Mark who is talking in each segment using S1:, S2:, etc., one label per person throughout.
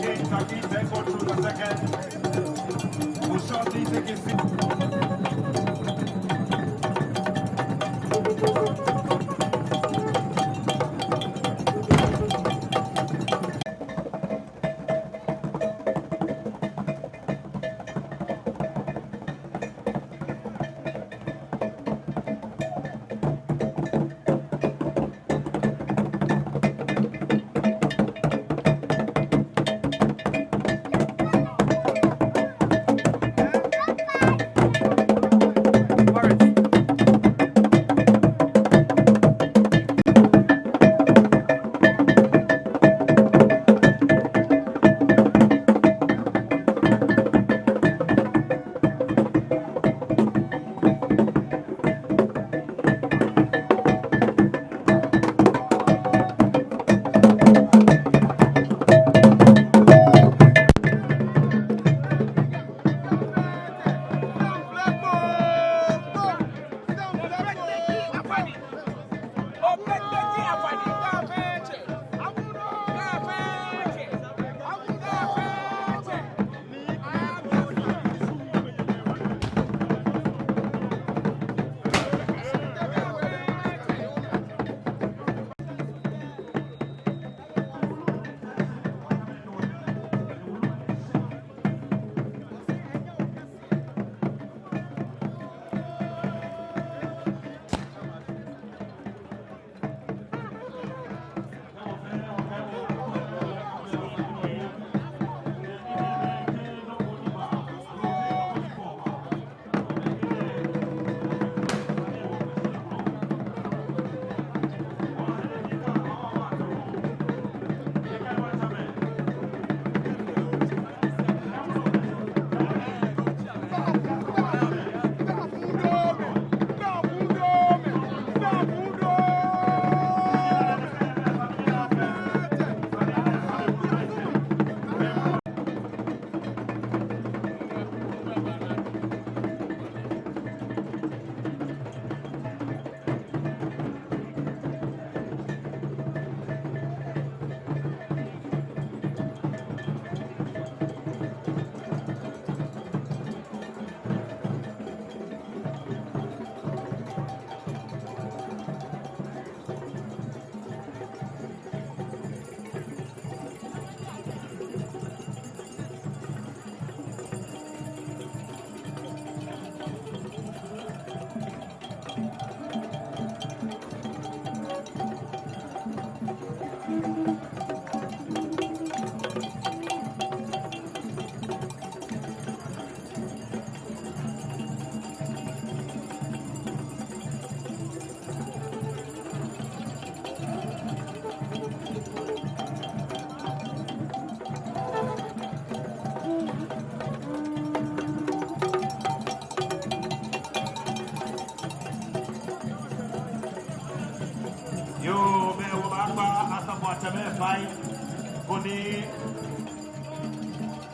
S1: King Taki, take on through the second. We shortly take his seat.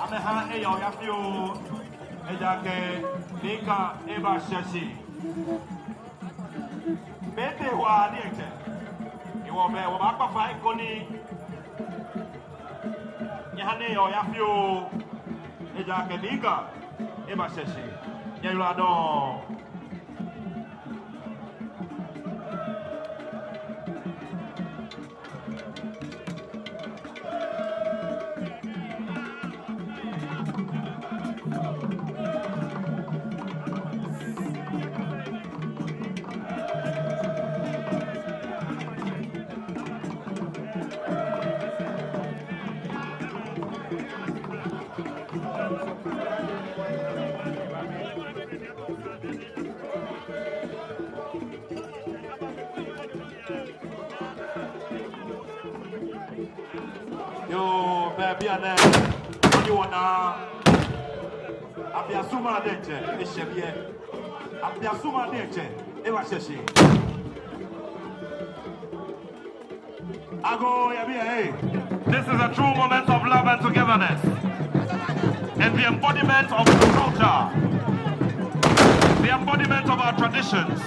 S1: Ameha eyo yafio ejake nika eba shashi bete wa diete iwo be wo ba pa ikoni yahane eyo yafio ejake nika eba shashi yayula don Yo, baby, and you wanna Appiah suma dente, Eshebie. Appiah suma dente, Ewa Sheshi. Ago, Yabia, hey. This is a true moment of love and togetherness, and the embodiment of our culture, the embodiment of our traditions,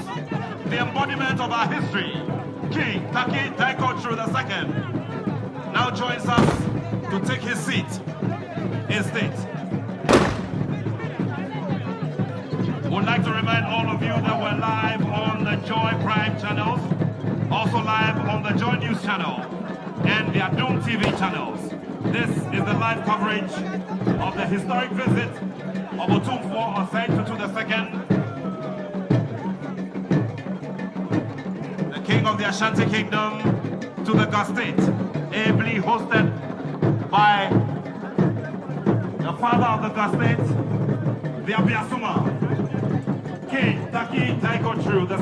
S1: the embodiment of our history. King Taki Taiko through the second now joins us to take his seat in state. Would like to remind all of you that we're live on the Joy Prime channels, also live on the Joy News channel and the Adum TV channels. This is the live coverage of the historic visit of Otumfour on Saint Tutu II, the King of the Ashanti Kingdom, to the Gas State, ably hosted by the father of the Gas State, the Appiah King Taki Taiko True II.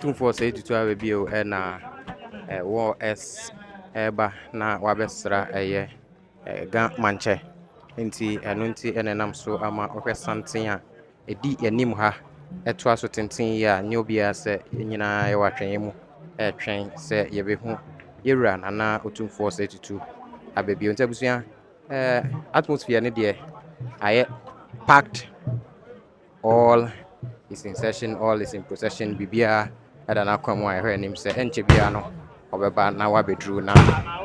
S2: Otumfour say to have a bio and war s eba na wabesra ga Mantse nti eno nti enenam so ama ohwe santen a edi anim ha eto aso tenten ya nye obia se nyina ye watwen mu etwen se yebehu yewura na Otumfour say to abebio ntabusua atmosphere ne de aye packed, all is in session, all is in procession. Bibia ada na kwam wa ehwe nim se enche bia no obeba na wa bedru na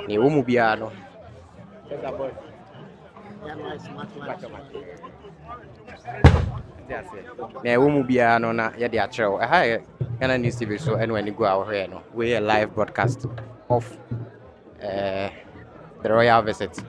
S2: ni wo mu bia no na wo mu bia no na ye de a chew ha Ghana News TV so anywhere ni go ahwe no we a live broadcast of the royal visit.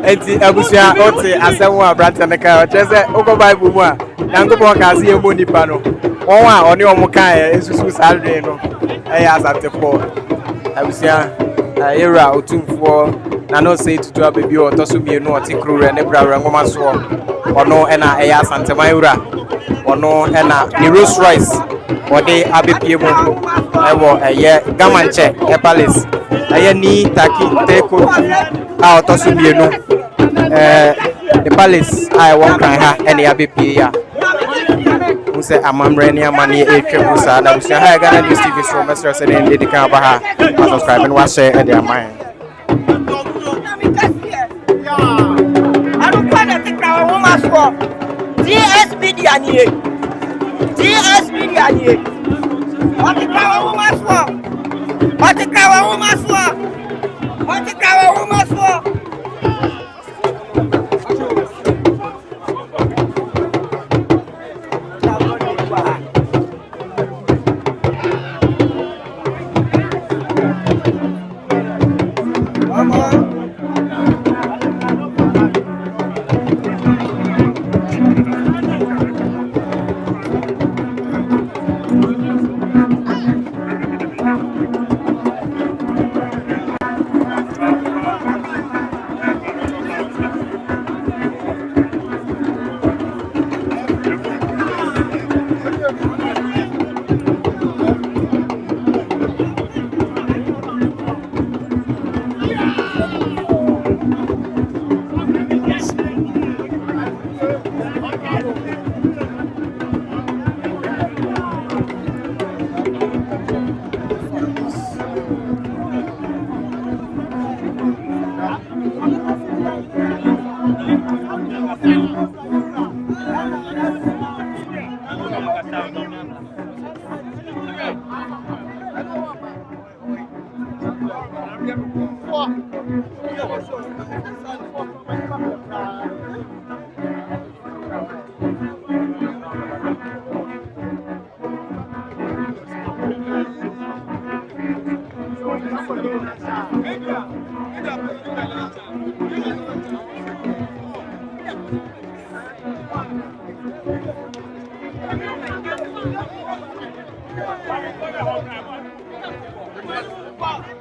S3: Enti abusia ote asemu abrante neka chese oko bible mu a yankopon ka se emo nipa no won a oni omo kan esusu salary no asantefo abusia era Otumfour na no say tutu abebi o toso mienu o tikrure ne brawre ngoma so ono na asantema era ono na the Rolls Royce ode abepie mu ewo Gamanche palace ni taki teko a otoso mienu the palace I won kan ha ene abepie ya Muse amamre ni amani etwe musa na busia ha Ghana News TV so mesra se den dey kan ba ha subscribe and watch share e dey amai
S4: DSB dianie what the power woman for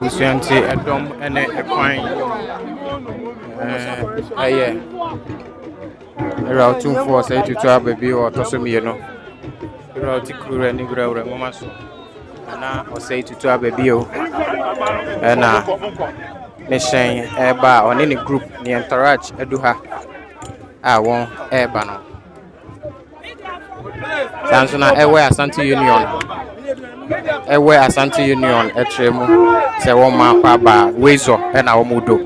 S2: Busianti edom ene ekwan era Otumfour say tutu abebi o toso mienu era tikrure ni grawre ngoma so na o say tutu abebi o na mission eba oni ni group ni entourage eduha a won eba no Sansona ewe Asante Union. Ewe Asante Union etremu se wo ma kwa ba wezo e na wo mudo.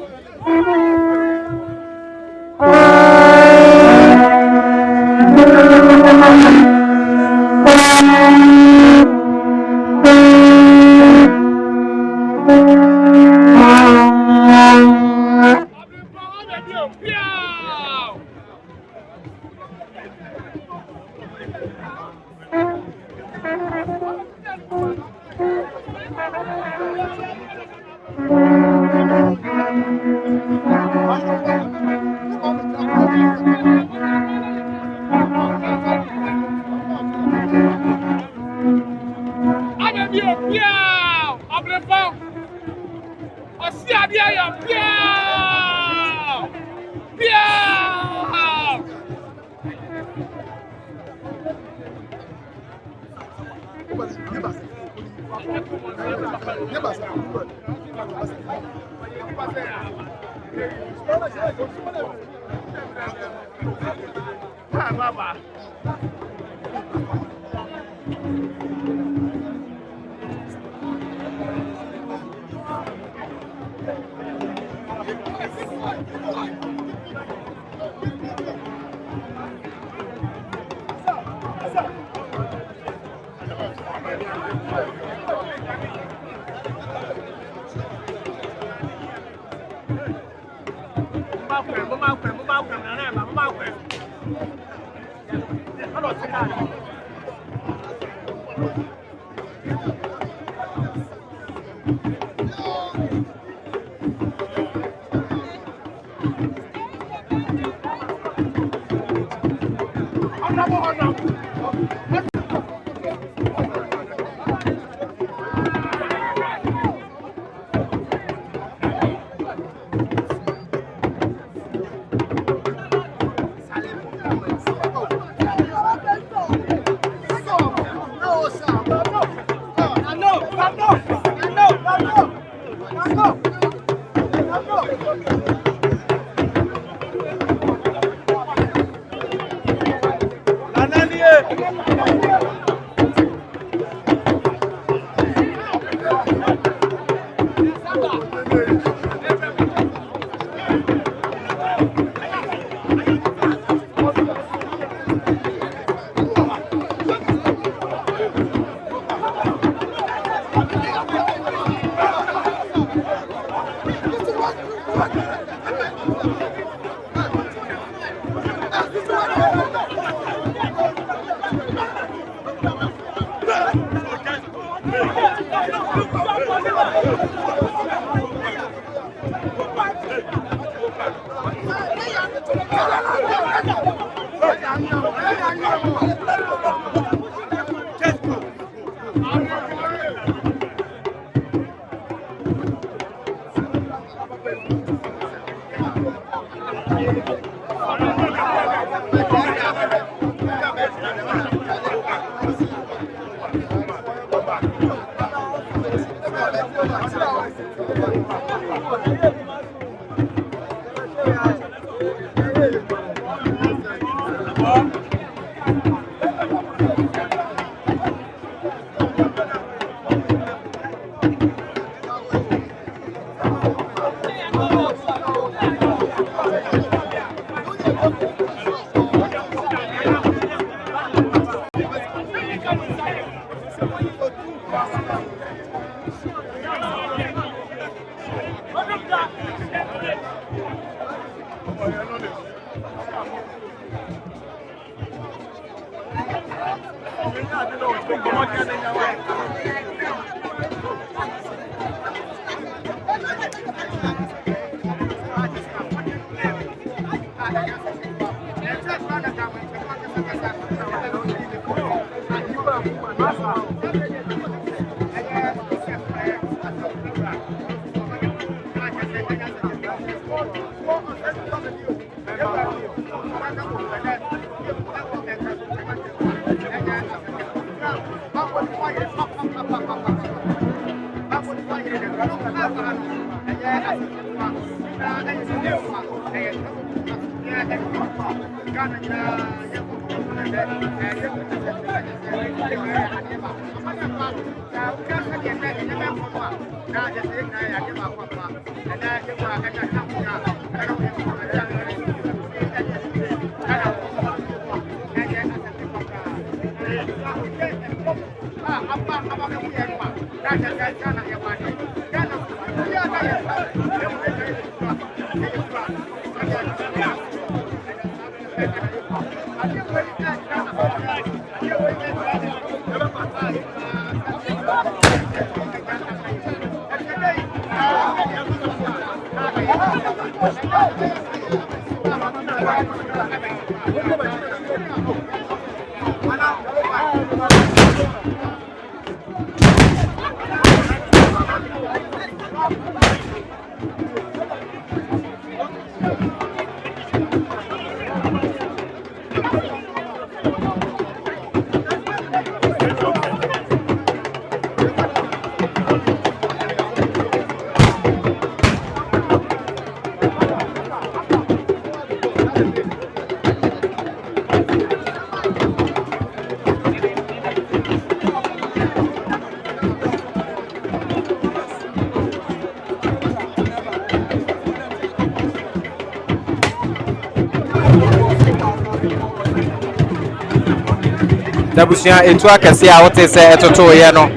S2: Dabusia etu akese a wote se etoto ye no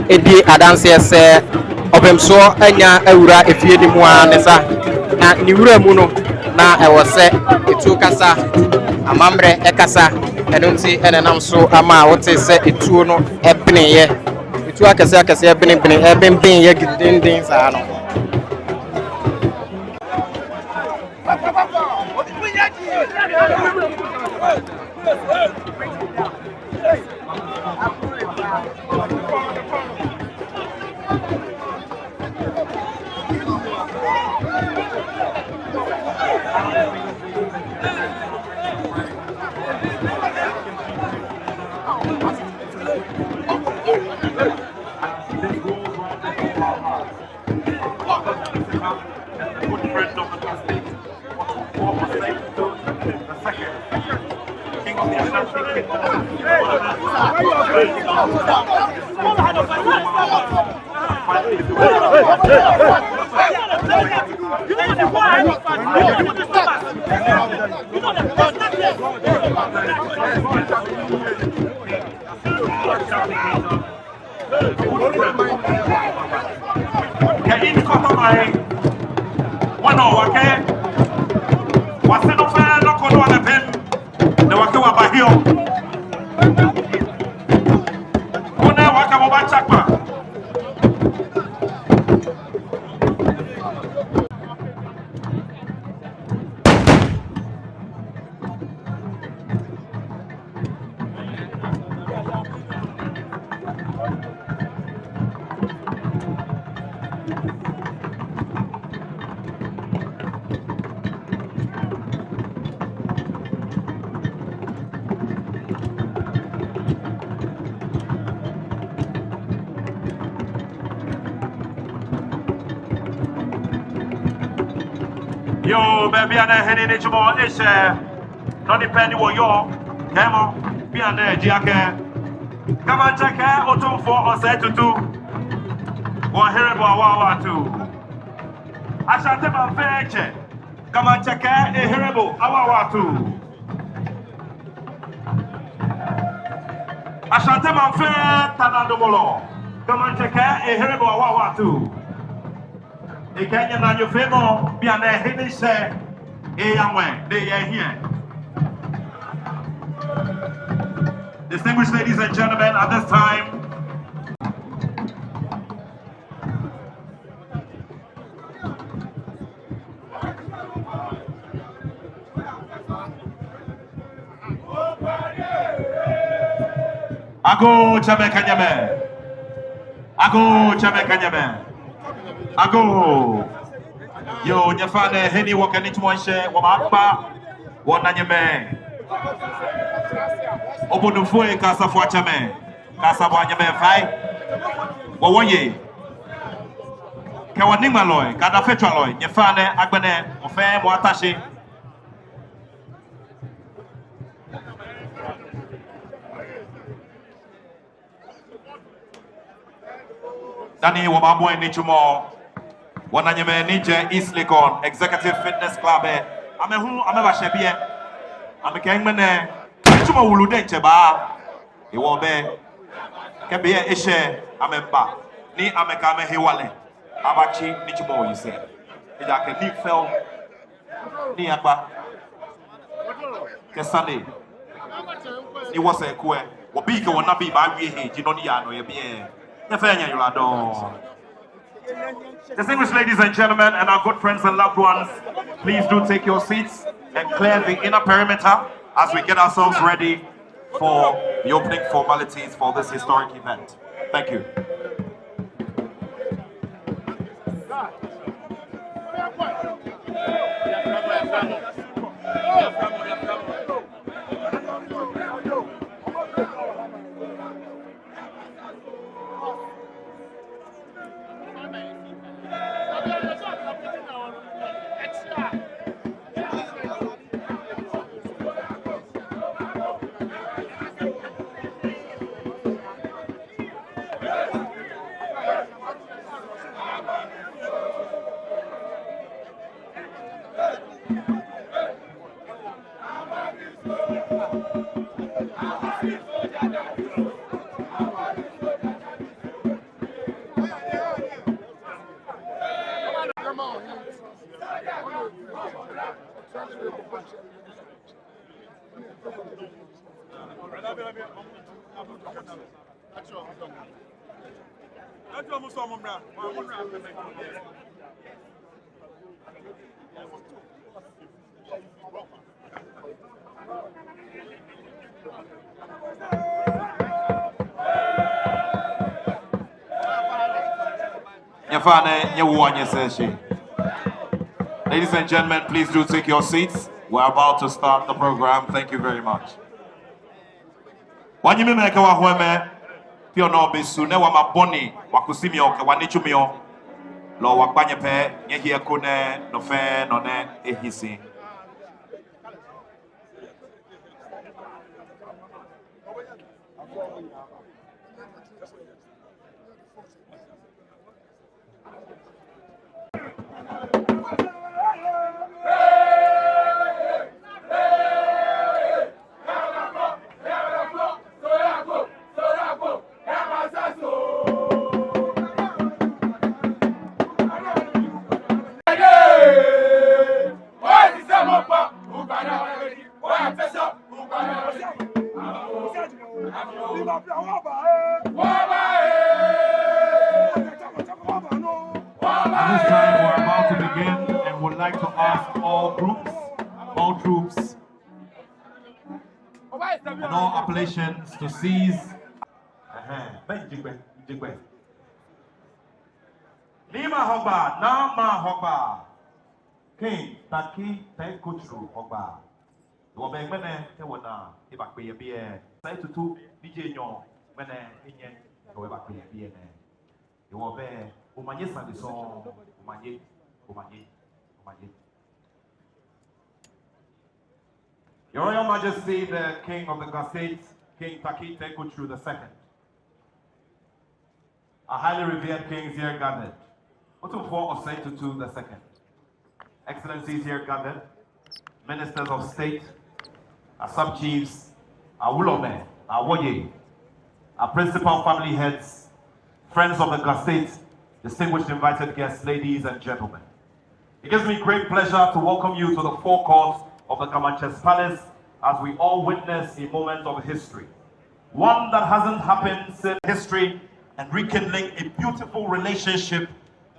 S2: edi adanse se obemso anya awura efie ni mu a nesa na ni wura mu no na ewo se etu kasa amamre ekasa eno nti enenam so ama wote se etu no ebene ye etu akese ebene ye gidindin sa no
S1: Yo, baby, I'm heading into more. It's not depending on your demo. Be on there, Jack. Come on, check out Otumfour on set to do. Or hear about Wawa too. I shall tell my fair. Come on, check out a hearable Awawa too. I shall tell my fair Tanandobolo. Come on, check out a hearable Awawa too. The Kenyan and your favor be on their hidden share. They are here. Distinguished ladies and gentlemen, at this time, Ago Chame Kanyame. Ago Chame Kanyame. Ago. Yo, nyafane heni wakani tuwanshe wamapa wananyeme. Otumfour kasa fuachame. Kasa wanyeme fai. Wawoye. Kawanima loy, kada fetra loy. Nyafane agbene ofe mwatashi. Danny Wababo and Nichumo. One anime Nije East Legon, Executive Fitness Club. I'm a Shabia. I'm a Kangman. Nichumo Wulude Cheba. You will be. Can be a Ishe. I'm a ba. Ni Amekame Hiwale. Abachi Nichumo, you say. It's like a new film. Ni Abba. Kesane. It was a queer. Wabika will not be by me. You don't know your beer. Distinguished ladies and gentlemen, and our good friends and loved ones, please do take your seats and clear the inner perimeter as we get ourselves ready for the opening formalities for this historic event. Thank you. Ladies and gentlemen, please do take your seats. We're about to start the program. Thank you very much. Wanyime meke wa hweme pio no besu ne wa maboni wa kusimio ke wa nechumio lo wa kpanye pe nye hie kone no fe no ne ehisi. To seize Lima Hogba, Nama Hogba, King, Taki, Tenkuchu Hogba. You are Mene, Tewana, Ibaki Beer, say to two DJ Nyon, Mene, Indian, Ibaki Beer. You are there, Umanis and the song, Umaye. Your Royal Majesty, the King of the Gustate, King Taki Tenkuchu II. A highly revered kings here gathered. Otumfour II. Excellencies here gathered. Ministers of State, our sub-chiefs, our Wulome, our Woye, our principal family heads, friends of the Gustate, distinguished invited guests, ladies and gentlemen. It gives me great pleasure to welcome you to the forecourt of the Comanches Palace as we all witness a moment of history. One that hasn't happened since history and rekindling a beautiful relationship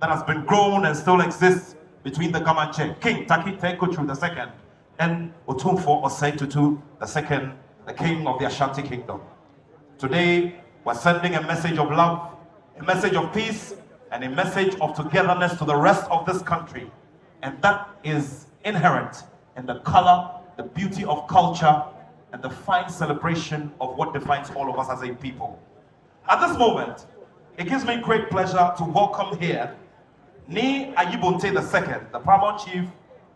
S1: that has been grown and still exists between the Comanche, King Taki Tenkuchu II and Otumfour II, the king of the Ashanti Kingdom. Today, we're sending a message of love, a message of peace, and a message of togetherness to the rest of this country. And that is inherent in the color, the beauty of culture, and the fine celebration of what defines all of us as a people. At this moment, it gives me great pleasure to welcome here Ni Ayibonte II, the paramount chief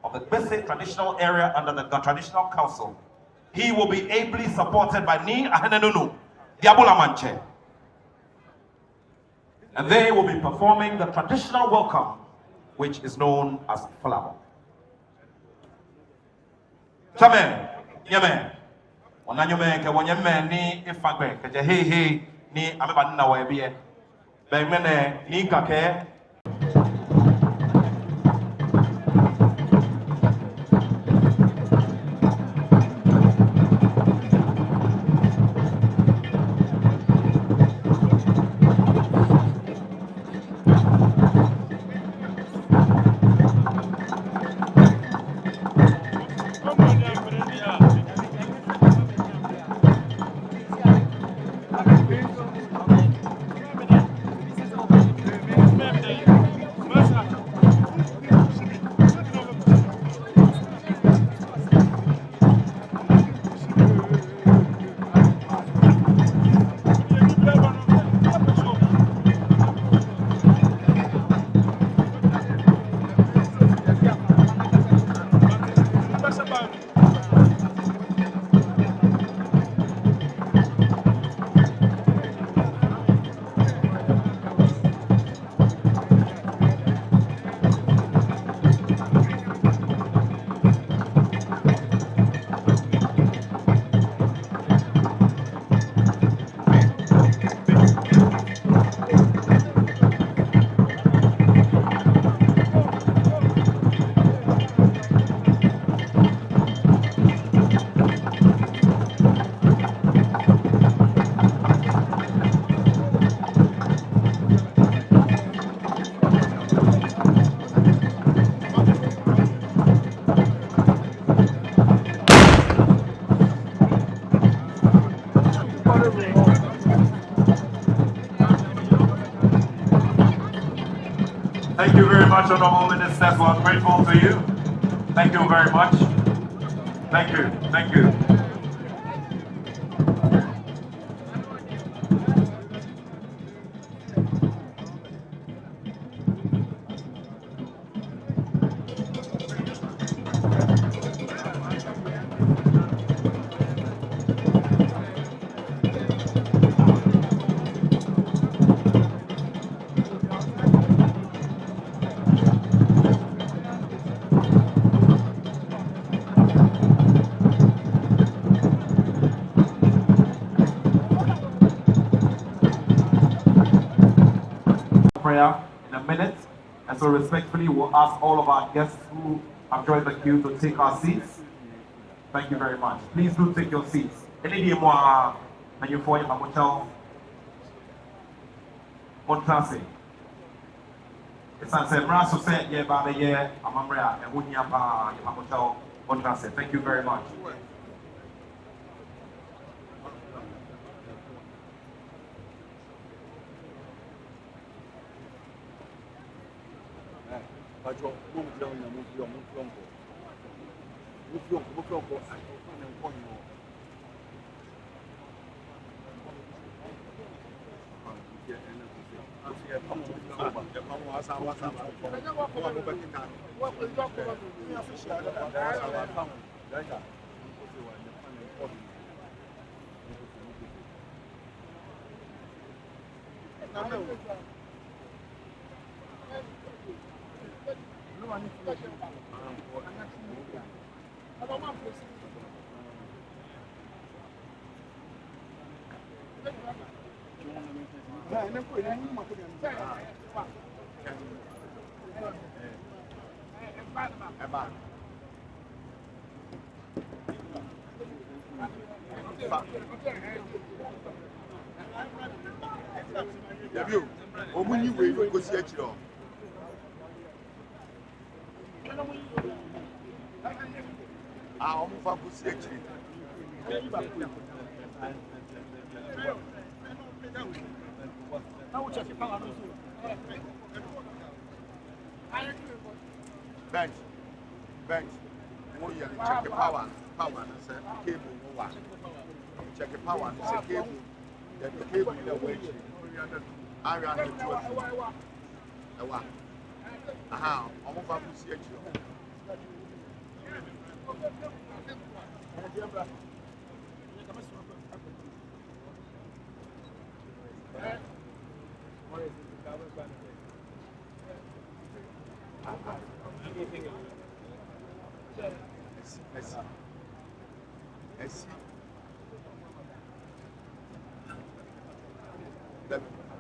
S1: of the Bese traditional area under the Traditional Council. He will be ably supported by Ni Ahenenunu, Diabola Manche. And they will be performing the traditional welcome, which is known as Falabo. Chame, Yame, Onanyome, Kawanyame, ni Ifagbe, Kajahe, ni Amabana Webie, Bemene, ni Kake. Thank you very much, Honorable Ministers. We're grateful to you. Thank you very much. Thank you. Thank you. Prayer in a minute, and so respectfully we'll ask all of our guests who have joined the queue to take our seats. Thank you very much. Please do take your seats. Any more and you for your hotel Mantse. It's an Semra so said yeah by the year Amamra and Wunyapa your hotel Mantse. Thank you very much.
S5: Bench. Check the power. Power. Cable. Check the power. Cable. The cable in the way. I ran into it. Aha. Almost up to see it.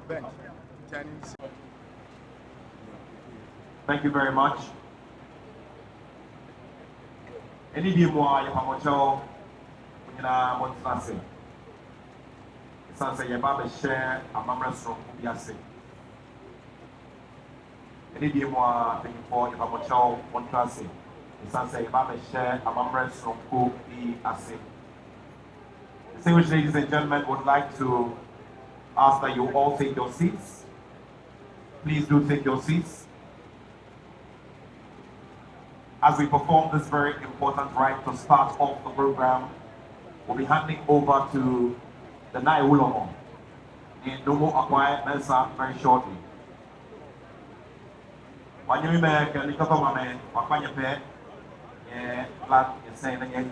S5: bench. Turning.
S1: Thank you very much. Any of you more, you have a show. You know what's not saying. It's not saying you're about to share a memories from Yasi. Any of you more, thank you for you have a show. One class. It's not saying you're about to share a memories from Yasi. Distinguished ladies and gentlemen, would like to ask that you all take your seats. Please do take your seats. As we perform this very important rite to start off the program, we'll be handing over to the Nai Ulomo in Nomo Appiah Mantse very shortly. When you make a little man, Appiah Pe, blood is saying again,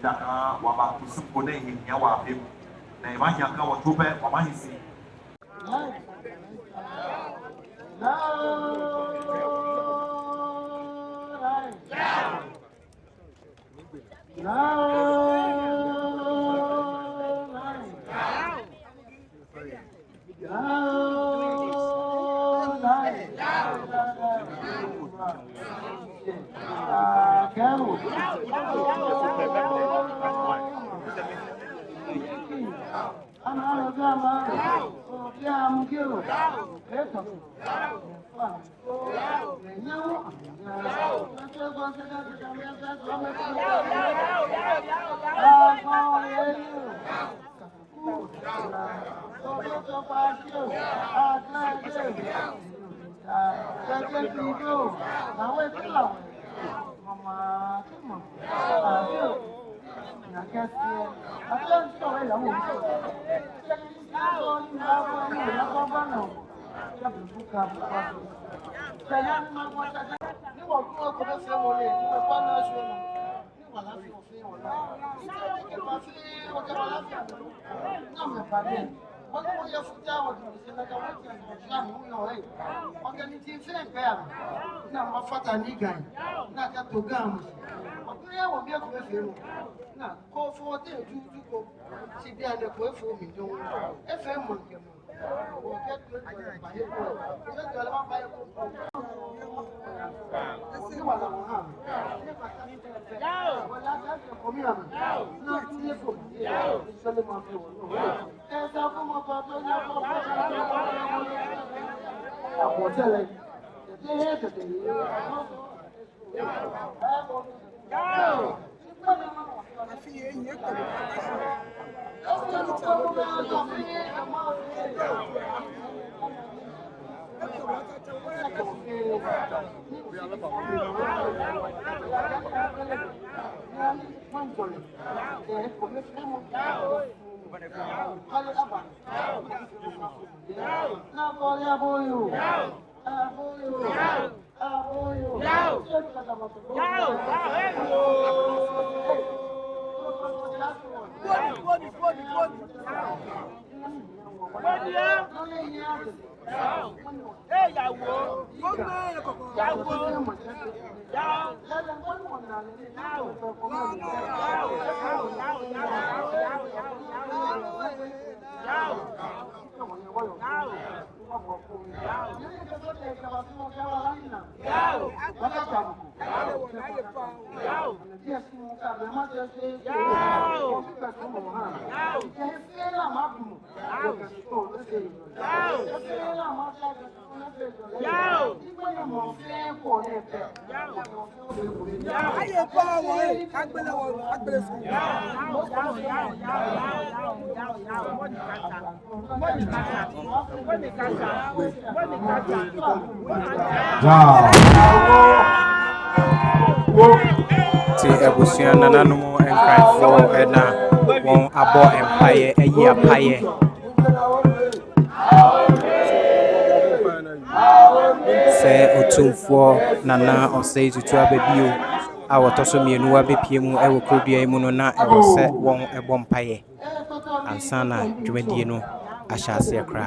S1: that Waba to Supone in Yawa, the Imanya Kawa Tupe, Wamahisi.
S2: Ti ebusua nananom enkrafo na won abo empaye eyi apaye se Otumfour nana osei tutu abebio a wotoso mienu abepie mu ewo kodua mu no na ewo se won ebo mpaye ansana dwumadie no ahyase kra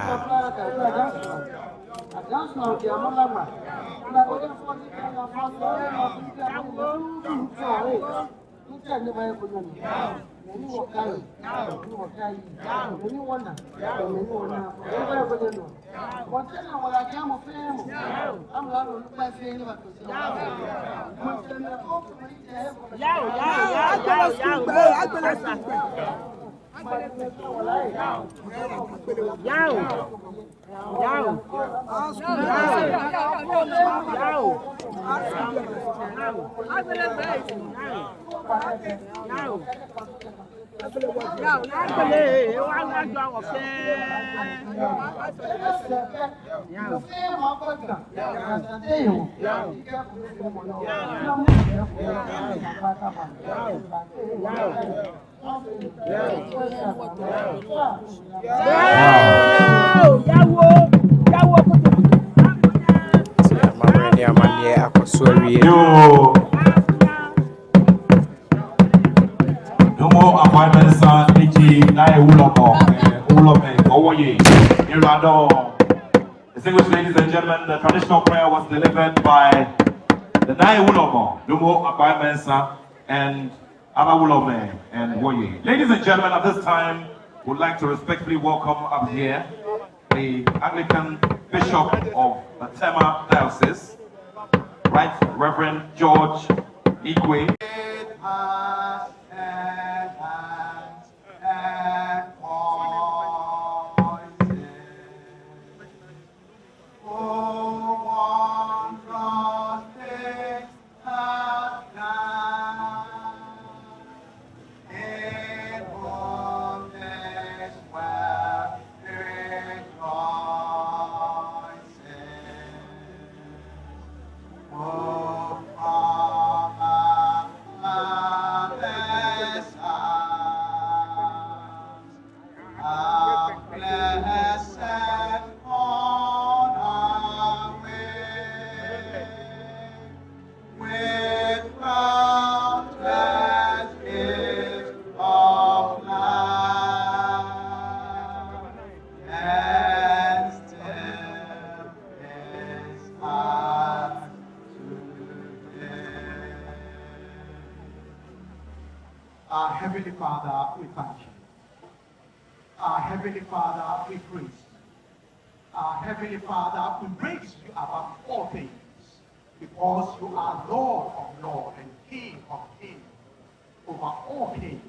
S1: No more appointments, distinguished ladies and gentlemen, the traditional prayer was delivered by the Nai Ulomo, Lumo Appiah and Abba Ulome and Woye. Ladies and gentlemen, at this time, would like to respectfully welcome up here the Anglican Bishop of the Tema Diocese, Right Reverend George Igwe.
S6: Our Heavenly Father, we thank you. Our Heavenly Father, we praise you. Our Heavenly Father, we praise you above all things, because you are Lord of lords and King of kings over all things.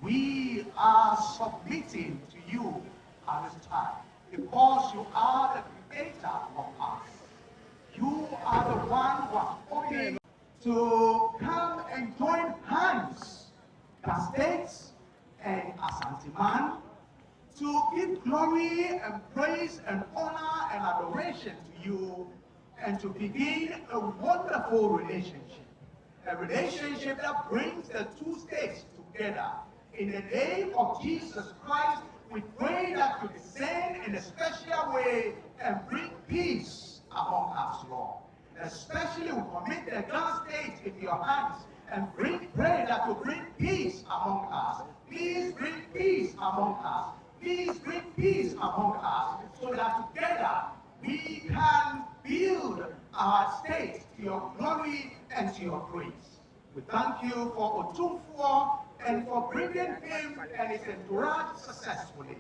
S6: We are submitting to you at this time, because you are the creator of us. You are the one who has ordained to come and join hands as states and as anti-man to give glory and praise and honor and adoration to you and to begin a wonderful relationship. A relationship that brings the two states together. In the name of Jesus Christ, we pray that you descend in a special way and bring peace among us, Lord. Especially we commit the Ghana state in your hands and pray that you bring peace among us. Please bring peace among us. Please bring peace among us, so that together we can build our state to your glory and to your praise. We thank you for Otumfour and for bringing him and his entourage successfully.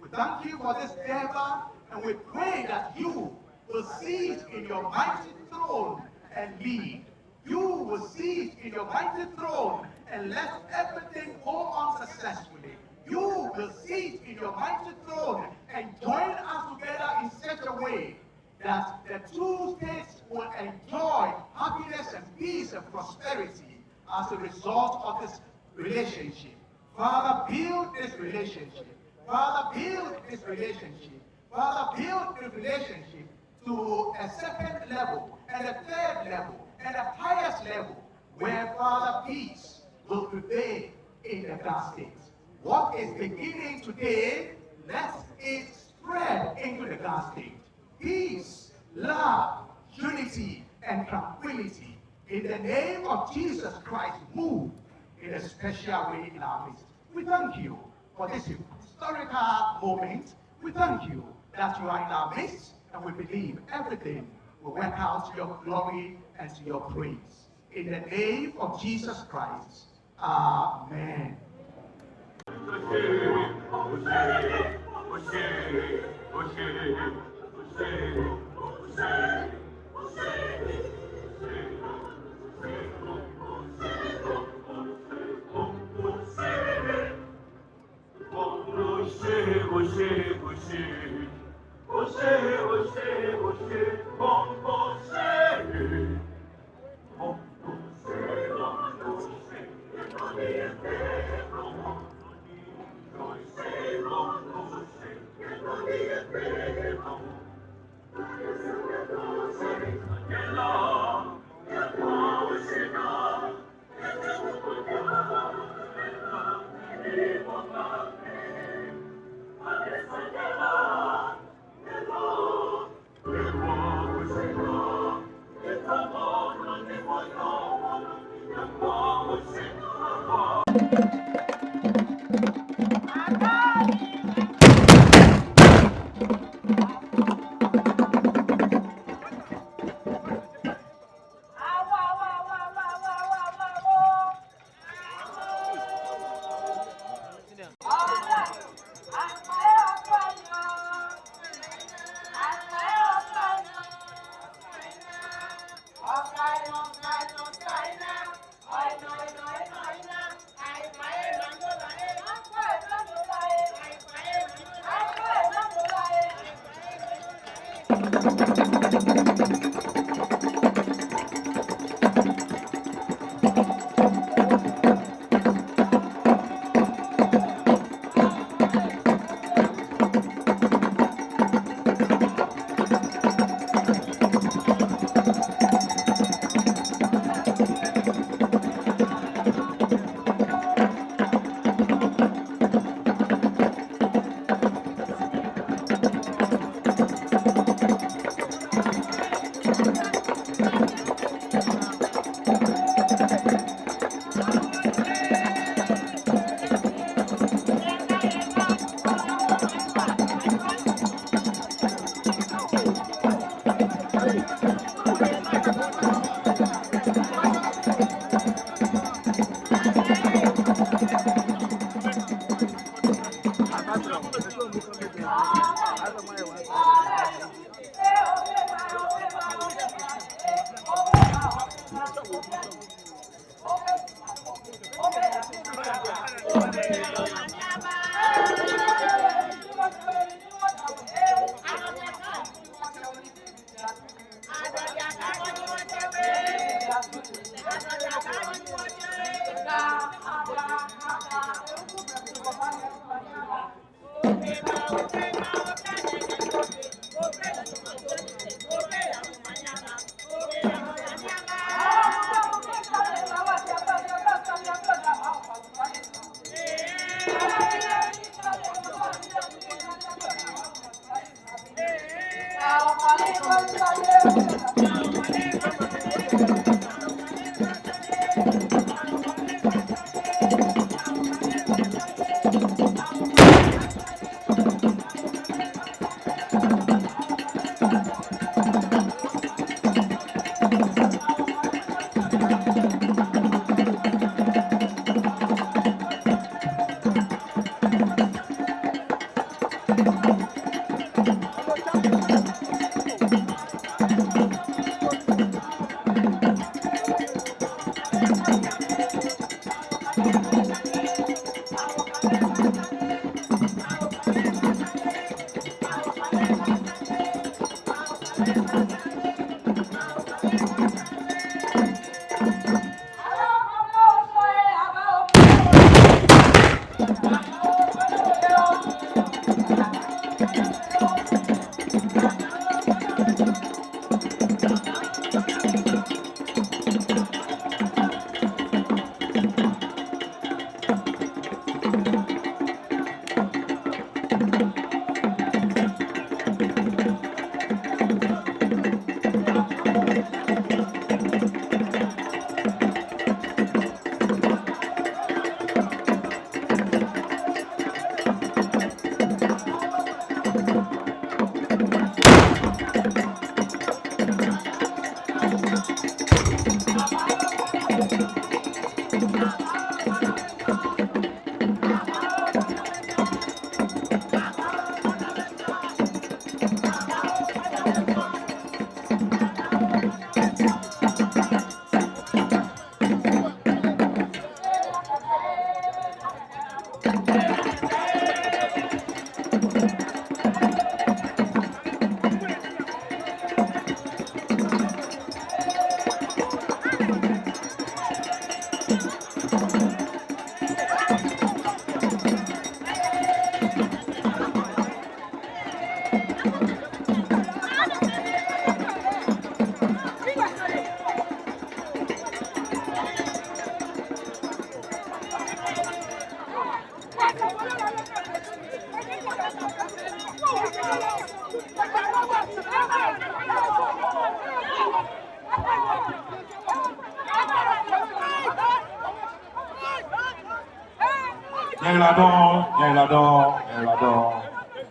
S6: We thank you for this endeavor, and we pray that you will sit in your mighty throne and lead. You will sit in your mighty throne and let everything go on successfully. You will sit in your mighty throne and join us together in such a way that the two states will enjoy happiness and peace and prosperity as a result of this relationship. Father, build this relationship. Father, build this relationship. Father, build this relationship to a second level, and a third level, and a highest level, where Father, peace will prevail in the Ghana state. What is beginning today, let it spread into the Ghana state. Peace, love, unity, and tranquility. In the name of Jesus Christ, move in a special way in our midst. We thank you for this historical moment. We thank you that you are in our midst, and we believe everything will work out to your glory and to your praise. In the name of Jesus Christ, Amen.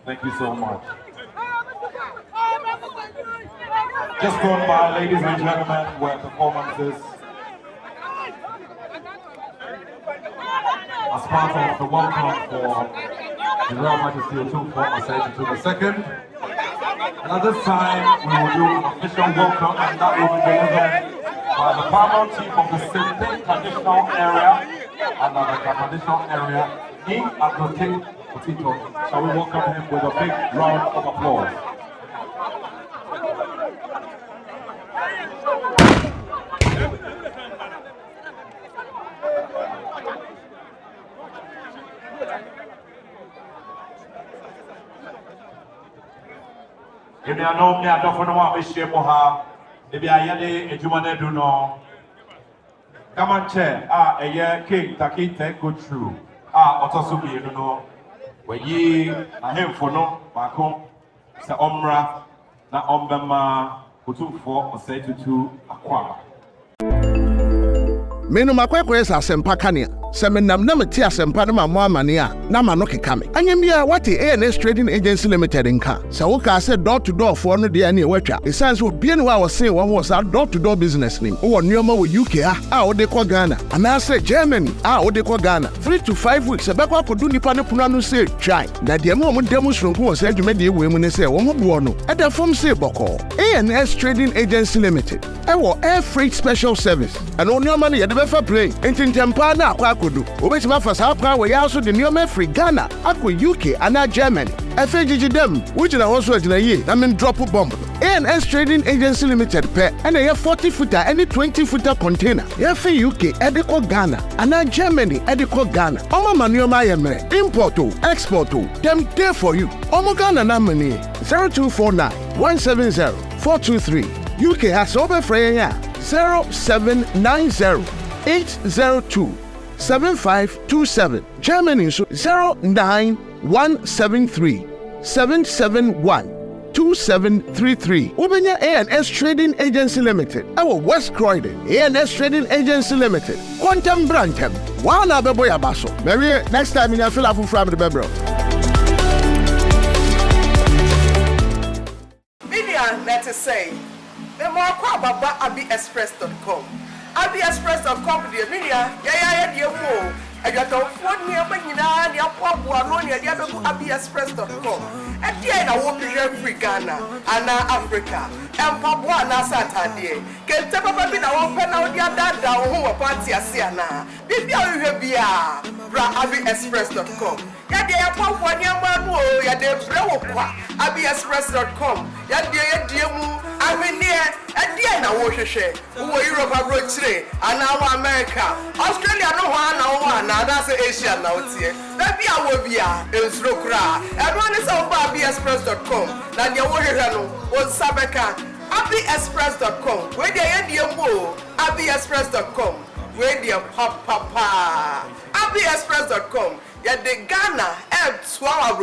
S1: Thank you so much. Just gone by, ladies and gentlemen, were performances as part of the welcome for the Royal Majesty Otumfour II. And at this time, we will do an official welcome, and that will be delivered by the paramount chief of the Sydney traditional area and the traditional area in Agrotic Potito. Shall we welcome him with a big round of applause? If you know me, I don't want to share more. If you are a Jumane do no. Come on, chair. A year king, Taki, take good true. Otosubi, you know. When ye a him for no, Bako, Sa Omra, na Ombema, Otumfour II Appiah.
S7: Menu makwekwe sa sempa kania. Se menam na meti asempa na mo amane a na ma no keka me. Anyem bia wate ANS Trading Agency Limited nka. Se wo ka se door to door for no de na watwa. Esanse obie ne wa wo se wo ho sa door to door business nim. Wo nneoma wo UK a wo de ko Ghana. Ana se Germany a wo de ko Ghana. 3 to 5 weeks e be kwa kodu nipa ne puna no se try. Na de mo demonstration wo se adwuma de we mu ne se wo ho bo no. E da form se boko. ANS Trading Agency Limited. E wo air freight special service. And onneoma ne ye de be fa plane. Entintempa na akwa kodu. Obetima for South Africa we also the new free Ghana, akwa UK and Germany. FAGG them, which is also a year. I mean drop a bomb. ANS Trading Agency Limited pair and a 40-footer any 20-footer container. For UK, Edico Ghana, and Germany, Edico Ghana. Oma Manuoma Yemre, import to, export to, them there for you. Omo Ghana Namani 0249 170 423. UK has over Freya 0790 802 7527. Germany 09173 771 2733. Ubenya ANS Trading Agency Limited. Our West Croydon ANS Trading Agency Limited. Quantum Brantam. Wana beboya baso. Maybe next time in a fill up from the bebro.
S8: Media let us say the more baba abbyexpress.com. Abbyexpress.com the media yeah mo. I got a phone near Manina, the Appiah, the Abbyexpress.com. And then I won't be free Ghana, and Africa, and Papua Saturday. Can tell me that I won't pen out your dad who are party as Siana. Maybe I will be Abbyexpress.com. Yeah, they are Papua Yamano, yeah, they blow Abbyexpress.com. Yeah, dear, I mean, and then I will share who are Europe abroad today, and now America, Australia, no one, now that's Asia now. Maybe I will be in Slokra. Everyone is on Abbyexpress.com. Now you was Sabeka. Abbyexpress.com. Where they end your mo. Abbyexpress.com. Where they papa. Abbyexpress.com. Yeah, the Ghana help swallow